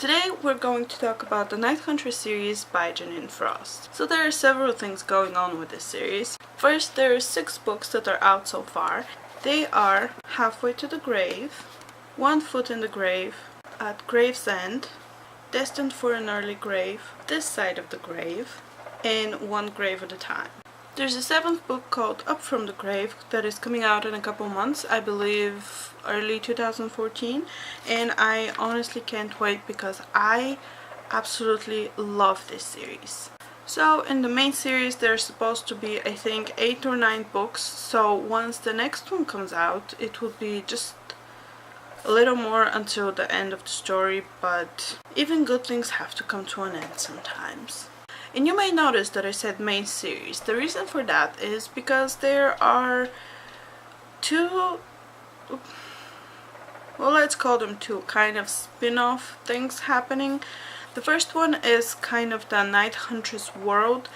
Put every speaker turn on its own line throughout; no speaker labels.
Today we're going to talk about the Night Huntress series by Jeaniene Frost. So there are several things going on with this series. First, there are 6 books that are out so far. They are Halfway to the Grave, One Foot in the Grave, At Grave's End, Destined for an Early Grave, This Side of the Grave, and One Grave at a Time. There's a 7th book called Up from the Grave that is coming out in a couple months, I believe early 2014, and I honestly can't wait because I absolutely love this series. So in the main series there's supposed to be, I think, 8 or 9 books, so once the next one comes out it will be just a little more until the end of the story, but even good things have to come to an end sometimes. And you may notice that I said main series. The reason for that is because there are 2, well, let's call them 2 kind of spin-off things happening. The first one is kind of the Night Huntress world,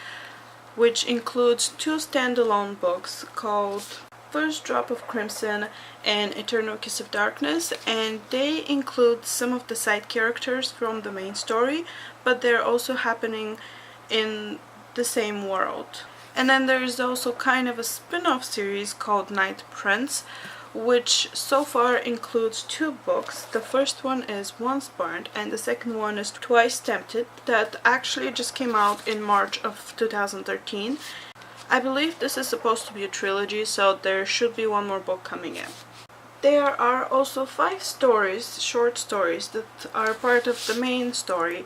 which includes 2 standalone books called First Drop of Crimson and Eternal Kiss of Darkness, and they include some of the side characters from the main story, but they're also happening in the same world. And then there is also kind of a spin-off series called Night Prince, which so far includes 2 books. The first one is Once Burned and the second one is Twice Tempted, that actually just came out in March of 2013. I believe this is supposed to be a trilogy, so there should be one more book coming in. There are also 5 stories, short stories, that are part of the main story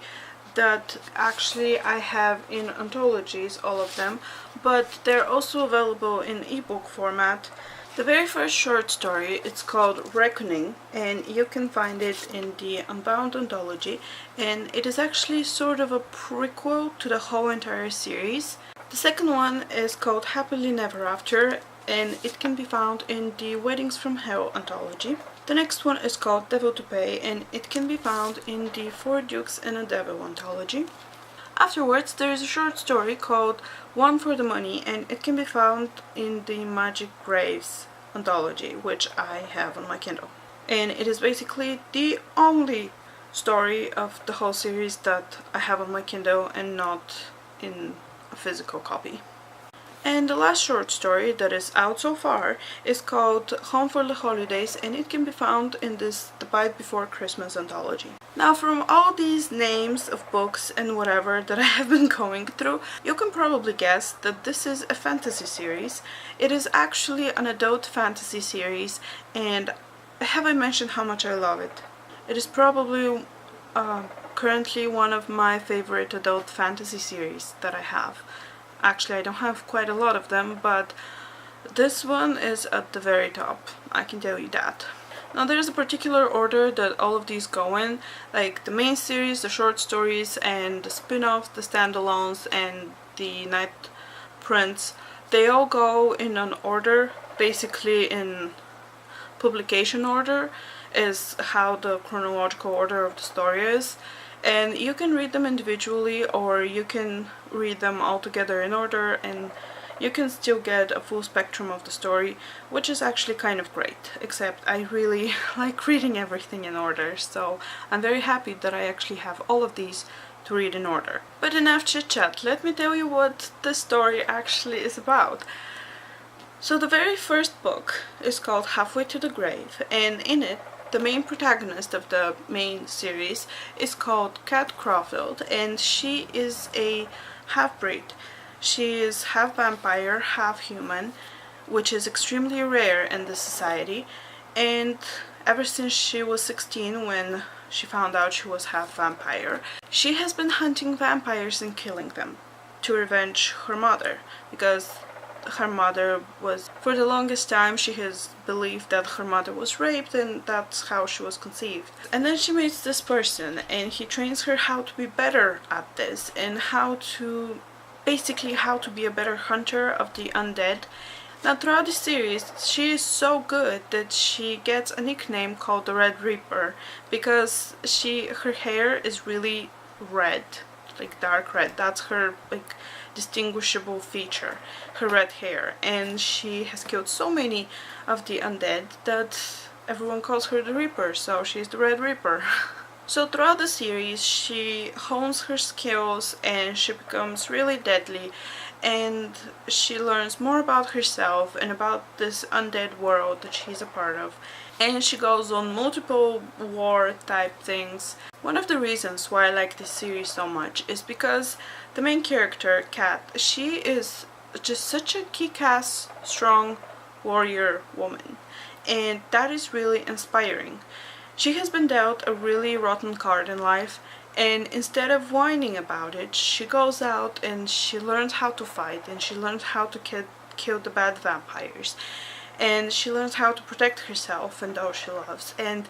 that actually I have in anthologies, all of them, but they're also available in ebook format. The very first short story, it's called Reckoning, and you can find it in the Unbound anthology, and it is actually sort of a prequel to the whole entire series. The second one is called Happily Never After, and it can be found in the Weddings from Hell anthology. The next one is called Devil to Pay, and it can be found in the Four Dukes and a Devil anthology. Afterwards, there is a short story called One for the Money, and it can be found in the Magic Graves anthology, which I have on my Kindle. And it is basically the only story of the whole series that I have on my Kindle and not in a physical copy. And the last short story that is out so far is called Home for the Holidays, and it can be found in this The Bite Before Christmas anthology. Now, from all these names of books and whatever that I have been going through, you can probably guess that this is a fantasy series. It is actually an adult fantasy series, and have I mentioned how much I love it? It is probably currently one of my favorite adult fantasy series that I have. Actually, I don't have quite a lot of them, but this one is at the very top, I can tell you that. Now, there's a particular order that all of these go in, like the main series, the short stories, and the spin-offs, the standalones, and the Night Prince. They all go in an order, basically in publication order, is how the chronological order of the story is. And you can read them individually, or you can read them all together in order, and you can still get a full spectrum of the story, which is actually kind of great, except I really like reading everything in order, so I'm very happy that I actually have all of these to read in order. But enough chit chat, let me tell you what the story actually is about. So the very first book is called Halfway to the Grave, and in it the main protagonist of the main series is called Kat Crawfield, and she is a half-breed. She is half vampire, half human, which is extremely rare in this society, and ever since she was 16, when she found out she was half vampire, she has been hunting vampires and killing them to revenge her mother, because her mother was, for the longest time, she has believed that her mother was raped, and that's how she was conceived. And then she meets this person, and he trains her how to be better at this, and basically how to be a better hunter of the undead. Now, throughout the series, she is so good that she gets a nickname called the Red Reaper, because her hair is really red, like dark red. That's her distinguishable feature, her red hair, and she has killed so many of the undead that everyone calls her the Reaper, so she's the Red Reaper. So throughout the series, she hones her skills and she becomes really deadly, and she learns more about herself and about this undead world that she's a part of. And she goes on multiple war type things. One of the reasons why I like this series so much is because the main character, Kat, she is just such a kick-ass, strong warrior woman, and that is really inspiring. She has been dealt a really rotten card in life, and instead of whining about it, she goes out and she learns how to fight, and she learns how to kill the bad vampires, and she learns how to protect herself and those she loves, and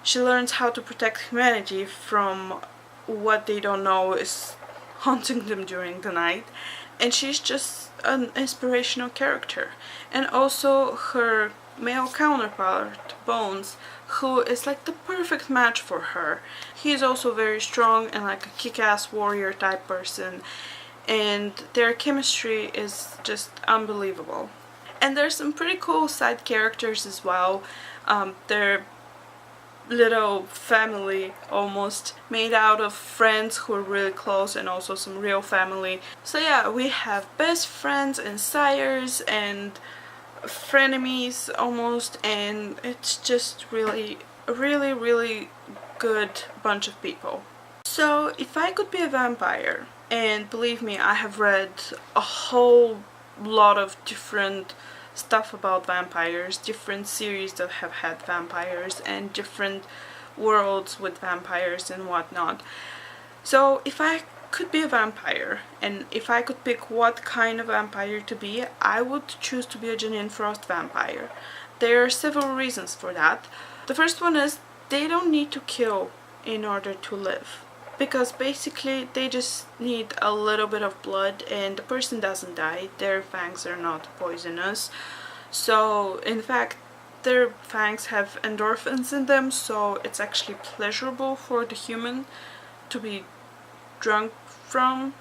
she learns how to protect humanity from what they don't know is haunting them during the night. And she's just an inspirational character. And also her male counterpart, Bones, who is like the perfect match for her. He is also very strong and like a kick-ass warrior type person, and their chemistry is just unbelievable. And there's some pretty cool side characters as well. They're little family almost, made out of friends who are really close and also some real family. So yeah, we have best friends and sires and frenemies almost, and it's just really a really good bunch of people. So if I could be a vampire, and believe me, I have read a whole lot of different stuff about vampires, different series that have had vampires and different worlds with vampires and whatnot. So if I could be a vampire, and if I could pick what kind of vampire to be, I would choose to be a Jeaniene Frost vampire. There are several reasons for that. The first one is they don't need to kill in order to live, because basically they just need a little bit of blood and the person doesn't die. Their fangs are not poisonous. So in fact, their fangs have endorphins in them, so it's actually pleasurable for the human to be drunk from.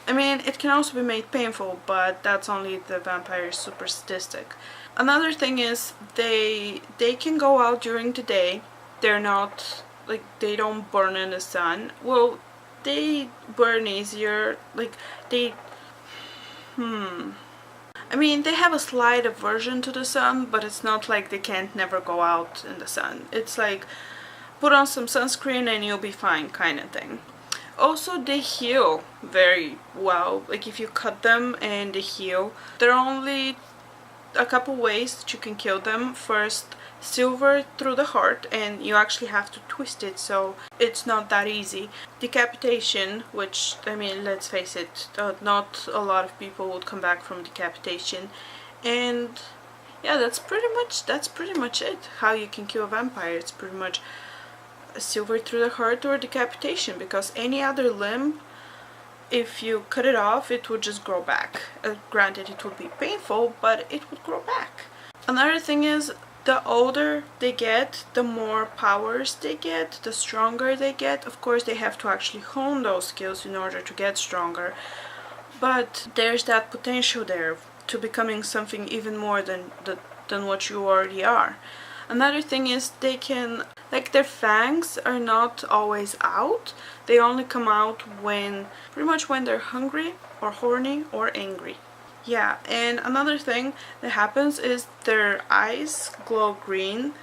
I mean, it can also be made painful, but that's only if the vampire is super sadistic. Another thing is they can go out during the day. They're not like, they don't burn in the sun. Well, they burn easier. Like they I mean, they have a slight aversion to the sun, but it's not like they can't never go out in the sun. It's like, put on some sunscreen and you'll be fine kind of thing. Also, they heal very well. Like if you cut them and they heal. There are only a couple ways that you can kill them. First, silver through the heart, and you actually have to twist it, so it's not that easy. Decapitation, which, I mean, let's face it, not a lot of people would come back from decapitation. And yeah, that's pretty much it. How you can kill a vampire, it's pretty much a silver through the heart or decapitation, because any other limb, if you cut it off, it would just grow back. Granted, it would be painful, but it would grow back. Another thing is, the older they get, the more powers they get, the stronger they get. Of course, they have to actually hone those skills in order to get stronger, but there's that potential there to becoming something even more than what you already are. Another thing is they can, like, their fangs are not always out. They only come out when, pretty much when they're hungry or horny or angry. Yeah, and another thing that happens is their eyes glow green,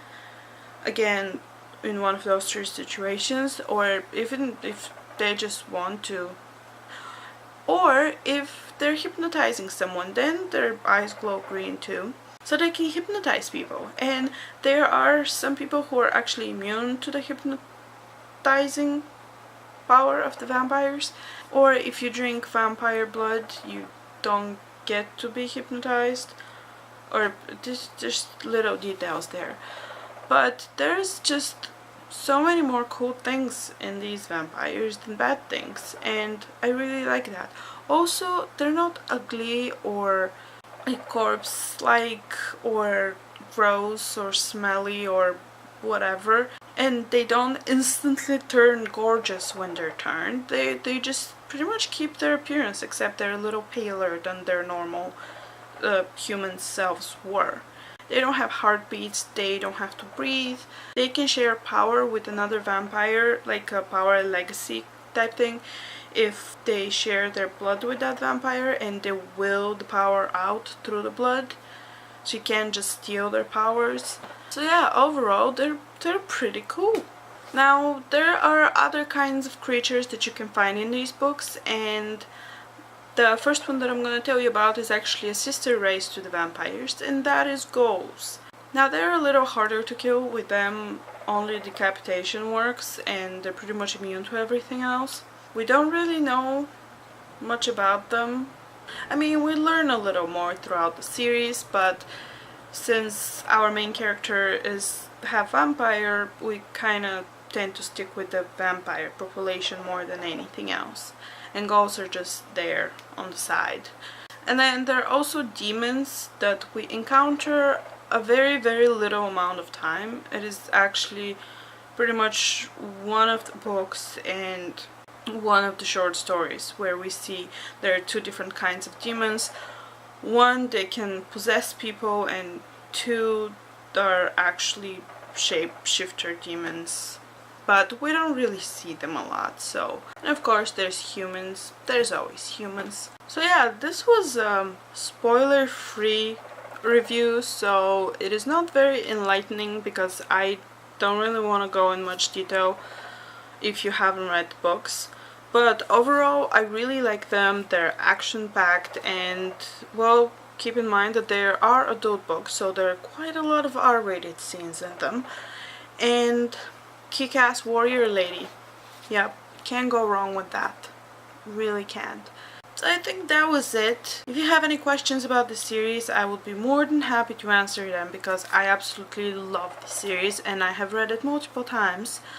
again, in one of those three situations, or even if they just want to. Or if they're hypnotizing someone, then their eyes glow green too. So they can hypnotize people, and there are some people who are actually immune to the hypnotizing power of the vampires. Or if you drink vampire blood, you don't get to be hypnotized, or just little details there. But there's just so many more cool things in these vampires than bad things, and I really like that. Also, they're not ugly or like corpse-like or gross or smelly or whatever, and they don't instantly turn gorgeous when they're turned. They just pretty much keep their appearance, except they're a little paler than their normal human selves were. They don't have heartbeats, they don't have to breathe. They can share power with another vampire, like a power legacy type thing, if they share their blood with that vampire and they will the power out through the blood. So you can't just steal their powers. So yeah, overall they're pretty cool. Now there are other kinds of creatures that you can find in these books, and the first one that I'm going to tell you about is actually a sister race to the vampires, and that is ghouls. Now they're a little harder to kill. With them only decapitation works and they're pretty much immune to everything else. We don't really know much about them. I mean, we learn a little more throughout the series, but since our main character is half vampire, we kind of tend to stick with the vampire population more than anything else. And ghouls are just there on the side. And then there are also demons that we encounter a very, very little amount of time. It is actually pretty much one of the books and one of the short stories where we see there are two different kinds of demons. One, they can possess people, and two, they're actually shapeshifter demons. But we don't really see them a lot, so... And of course there's humans. There's always humans. So yeah, this was a spoiler-free review, so it is not very enlightening because I don't really want to go in much detail if you haven't read the books. But overall, I really like them. They're action-packed, and, well, keep in mind that there are adult books, so there are quite a lot of R-rated scenes in them. And kick-ass warrior lady. Yep, can't go wrong with that. Really can't. So I think that was it. If you have any questions about the series, I would be more than happy to answer them because I absolutely love the series and I have read it multiple times.